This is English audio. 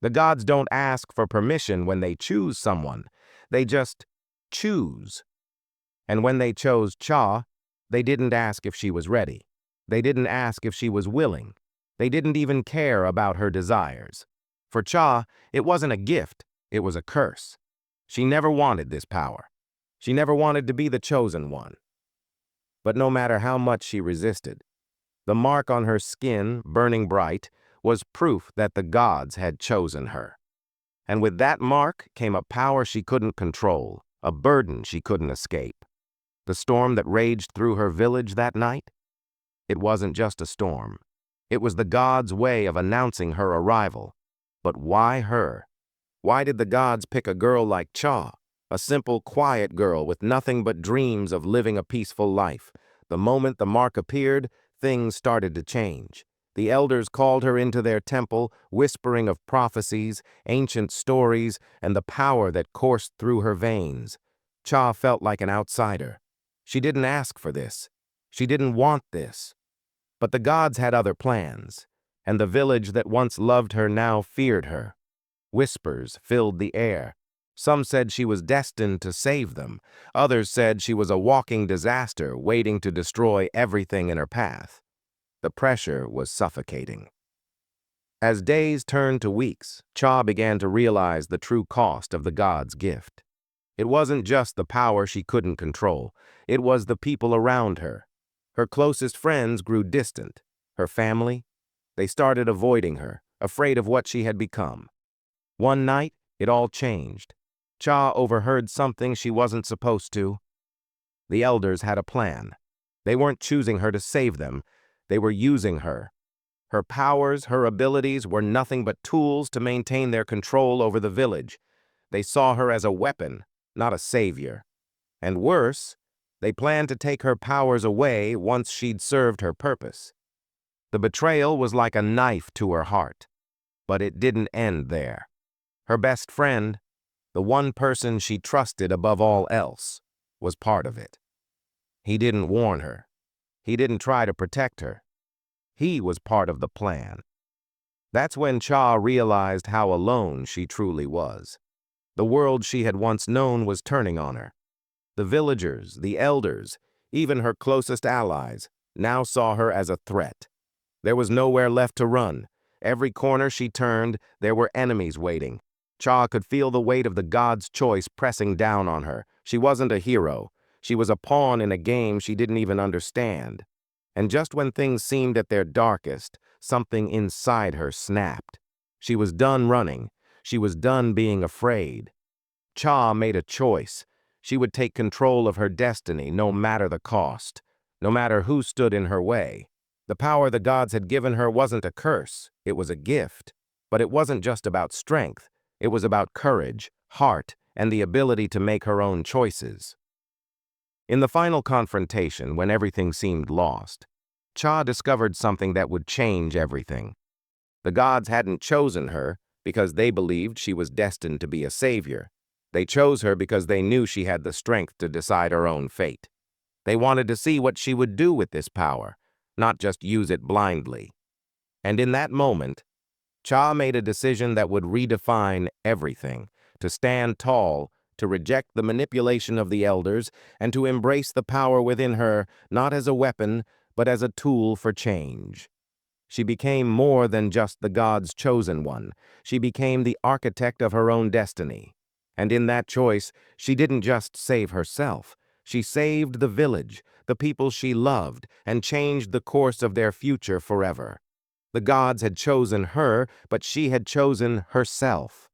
The gods don't ask for permission when they choose someone. They just choose. And when they chose Cha, they didn't ask if she was ready. They didn't ask if she was willing. They didn't even care about her desires. For Cha, it wasn't a gift, it was a curse. She never wanted this power. She never wanted to be the chosen one. But no matter how much she resisted, the mark on her skin, burning bright, was proof that the gods had chosen her. And with that mark came a power she couldn't control, a burden she couldn't escape. The storm that raged through her village that night? It wasn't just a storm. It was the gods' way of announcing her arrival. But why her? Why did the gods pick a girl like Cha, a simple, quiet girl with nothing but dreams of living a peaceful life? The moment the mark appeared, things started to change. The elders called her into their temple, whispering of prophecies, ancient stories, and the power that coursed through her veins. Cha felt like an outsider. She didn't ask for this. She didn't want this. But the gods had other plans, and the village that once loved her now feared her. Whispers filled the air. Some said she was destined to save them. Others said she was a walking disaster waiting to destroy everything in her path. The pressure was suffocating. As days turned to weeks, Cha began to realize the true cost of the gods' gift. It wasn't just the power she couldn't control. It was the people around her. Her closest friends grew distant. Her family, they started avoiding her, afraid of what she had become. One night, it all changed. Cha overheard something she wasn't supposed to. The elders had a plan. They weren't choosing her to save them. They were using her. Her powers, her abilities were nothing but tools to maintain their control over the village. They saw her as a weapon, not a savior. And worse, they planned to take her powers away once she'd served her purpose. The betrayal was like a knife to her heart. But it didn't end there. Her best friend, the one person she trusted above all else, was part of it. He didn't warn her. He didn't try to protect her. He was part of the plan. That's when Cha realized how alone she truly was. The world she had once known was turning on her. The villagers, the elders, even her closest allies, now saw her as a threat. There was nowhere left to run. Every corner she turned, there were enemies waiting. Cha could feel the weight of the gods' choice pressing down on her. She wasn't a hero. She was a pawn in a game she didn't even understand. And just when things seemed at their darkest, something inside her snapped. She was done running. She was done being afraid. Cha made a choice. She would take control of her destiny, no matter the cost, no matter who stood in her way. The power the gods had given her wasn't a curse, it was a gift. But it wasn't just about strength. It was about courage, heart, and the ability to make her own choices. In the final confrontation, when everything seemed lost, Cha discovered something that would change everything. The gods hadn't chosen her because they believed she was destined to be a savior. They chose her because they knew she had the strength to decide her own fate. They wanted to see what she would do with this power, not just use it blindly. And in that moment, Cha made a decision that would redefine everything, to stand tall, to reject the manipulation of the elders, and to embrace the power within her, not as a weapon, but as a tool for change. She became more than just the gods' chosen one. She became the architect of her own destiny. And in that choice, she didn't just save herself. She saved the village, the people she loved, and changed the course of their future forever. The gods had chosen her, but she had chosen herself.